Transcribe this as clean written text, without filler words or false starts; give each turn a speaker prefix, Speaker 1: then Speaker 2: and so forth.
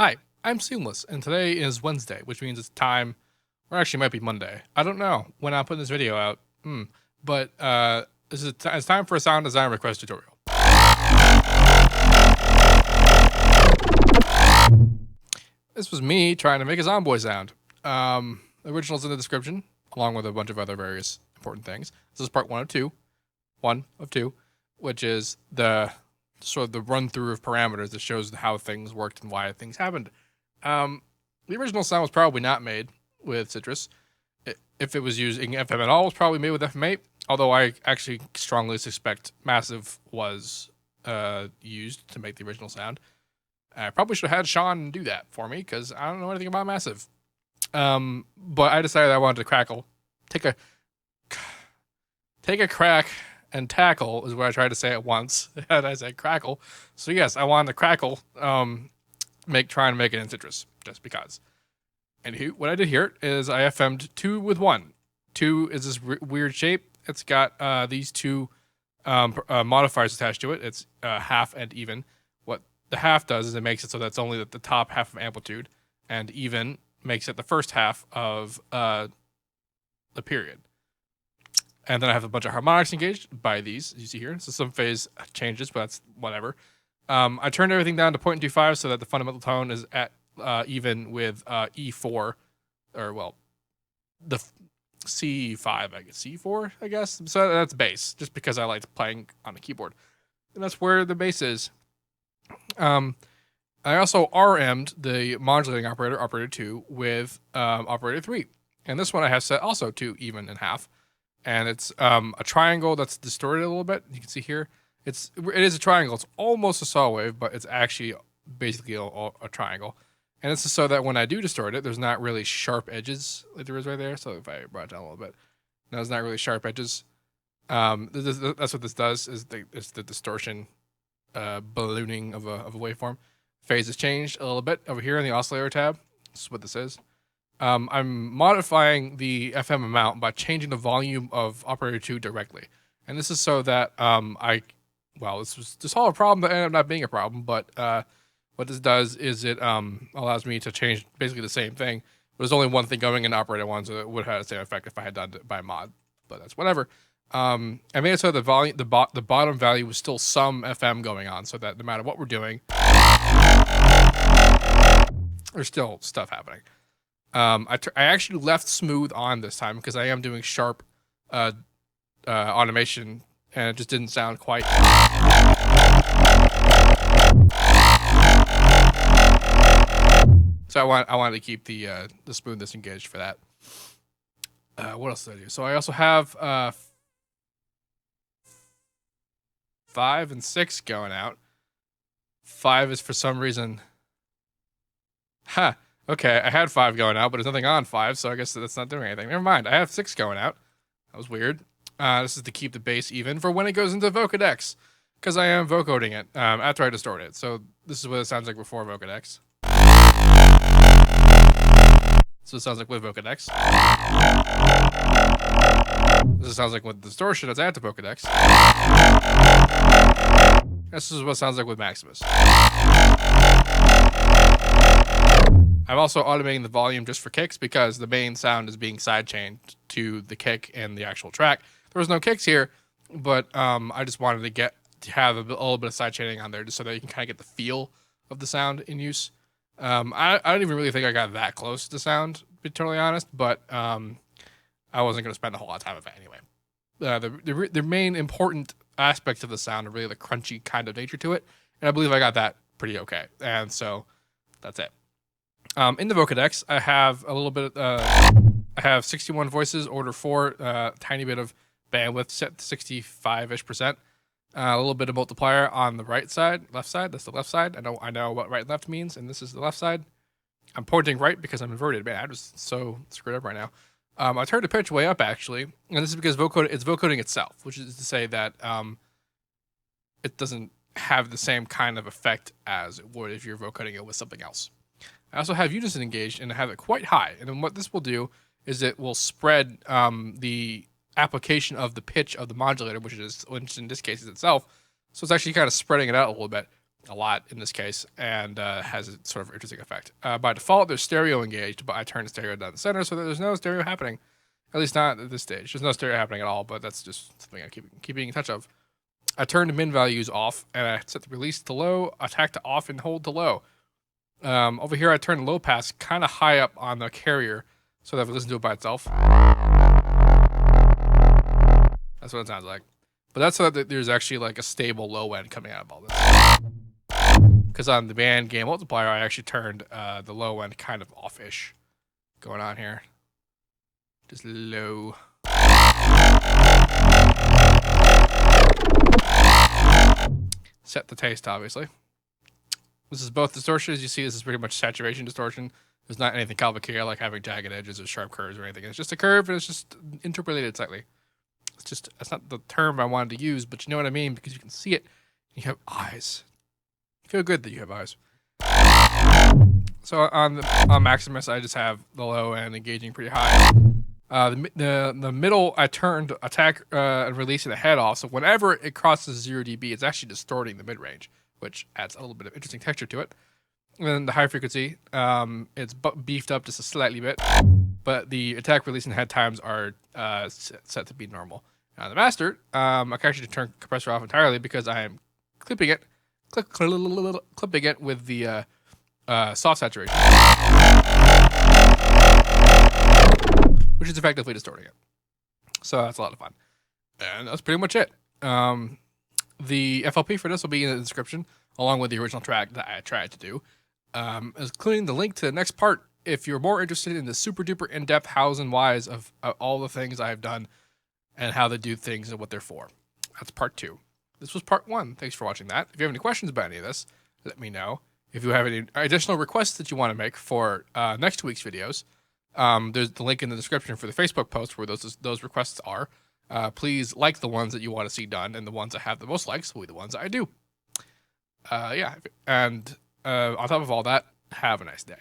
Speaker 1: Hi, I'm Seamless, and today is Wednesday, which means it's time, or actually might be Monday. I don't know when I'm putting this video out, but it's time for a sound design request tutorial. This was me trying to make a Zomboy sound. The original's in the description, along with a bunch of other various important things. This is part one of two, which is the sort of the run through of parameters that shows how things worked and why things happened. The original sound was probably not made with Citrus. If it was using FM at all, it was probably made with FM8. Although I actually strongly suspect Massive was used to make the original sound. I probably should have had Sean do that for me because I don't know anything about Massive. But I decided I wanted to crackle, take a crack and tackle is what I tried to say at once. And I said crackle. So yes, I wanted to crackle. Try and make it in Citrus just because. Anywho, what I did here is I FM'd 2 with 1. 2 is this weird shape. It's got these two modifiers attached to it. It's half and even. What the half does is it makes it so that's only the top half of amplitude, and even makes it the first half of the period. And then I have a bunch of harmonics engaged by these, as you see here. So some phase changes, but that's whatever. I turned everything down to 0.25 so that the fundamental tone is at even with E4, or well, the C5, I guess, C4, I guess. So that's bass, just because I liked playing on the keyboard. And that's where the bass is. I also RM'd the modulating operator, operator 2, with operator 3. And this one I have set also to even and half. And it's a triangle that's distorted a little bit. You can see here. It is a triangle. It's almost a saw wave, but it's actually basically a triangle. And this is so that when I do distort it, there's not really sharp edges like there is right there. So if I brought it down a little bit, there's not really sharp edges. That's what this does, is the distortion ballooning of a waveform. Phase has changed a little bit over here in the oscillator tab. This is what this is. I'm modifying the FM amount by changing the volume of operator 2 directly. And this is so that this was to solve a problem that ended up not being a problem, but what this does is it allows me to change basically the same thing. There's only one thing going in operator 1, so it would have had the same effect if I had done it by mod, but that's whatever. I made it so the volume, the bottom value was still some FM going on, so that no matter what we're doing, there's still stuff happening. I actually left smooth on this time because I am doing sharp automation, and it just didn't sound quite. So I wanted to keep the smoothness engaged for that. What else did I do? So I also have 5 and 6 going out. 5 is for some reason. Okay, I had 5 going out, but there's nothing on 5, so I guess that's not doing anything. Never mind, I have 6 going out. That was weird. This is to keep the bass even for when it goes into Vocodex, because I am vocoding it after I distort it. So this is what it sounds like before Vocodex. So it sounds like with Vocodex. This sounds like with distortion as I add to Vocodex. This is what it sounds like with Maximus. I'm also automating the volume just for kicks because the main sound is being sidechained to the kick and the actual track. There was no kicks here, but I just wanted to have a little bit of sidechaining on there just so that you can kind of get the feel of the sound in use. I don't even really think I got that close to sound, to be totally honest, but I wasn't going to spend a whole lot of time with it anyway. The main important aspects of the sound are really the crunchy kind of nature to it, and I believe I got that pretty okay. And so that's it. In the Vocodex, I have a little bit. I have 61 voices, order 4, tiny bit of bandwidth set to 65-ish%. A little bit of multiplier on the right side, left side. That's the left side. I know what right and left means, and this is the left side. I'm pointing right because I'm inverted. Man, I'm just so screwed up right now. I turned the pitch way up actually, and this is because it's vocoding itself, which is to say that it doesn't have the same kind of effect as it would if you're vocoding it with something else. I also have unison engaged and I have it quite high. And then what this will do is it will spread the application of the pitch of the modulator, which in this case is itself. So it's actually kind of spreading it out a little bit. a lot in this case, and has a sort of interesting effect. By default, there's stereo engaged, but I turn the stereo down the center so that there's no stereo happening. At least not at this stage. There's no stereo happening at all, but that's just something I keep being in touch of. I turn the min values off, and I set the release to low, attack to off, and hold to low. Over here, I turn the low pass kind of high up on the carrier so that if I listen to it by itself, that's what it sounds like. But that's so that there's actually like a stable low end coming out of all this. Because on the band gain multiplier, I actually turned the low end kind of off-ish going on here. Just low. Set the taste, obviously. This is both distortion. As you see, this is pretty much saturation distortion. There's not anything complicated like having jagged edges or sharp curves or anything. It's just a curve, and it's just interpolated slightly. That's not the term I wanted to use, but you know what I mean, because you can see it. You have eyes. You feel good that you have eyes. So on Maximus, I just have the low end engaging pretty high. The middle, I turned attack and releasing the head off. So whenever it crosses 0 dB, it's actually distorting the mid range, which adds a little bit of interesting texture to it. And then the high frequency, it's beefed up just a slightly bit, but the attack, release, and head times are set to be normal. Now the master, I can actually turn compressor off entirely because I am clipping it with the soft saturation, which is effectively distorting it. So that's a lot of fun. And that's pretty much it. The FLP for this will be in the description, along with the original track that I tried to do, including the link to the next part if you're more interested in the super duper in-depth hows and whys of all the things I've done and how they do things and what they're for. That's part 2. This was part 1. Thanks for watching that. If you have any questions about any of this, let me know. If you have any additional requests that you want to make for next week's videos, there's the link in the description for the Facebook post where those requests are. Please like the ones that you want to see done, and the ones that have the most likes will be the ones that I do. Yeah, and on top of all that, have a nice day.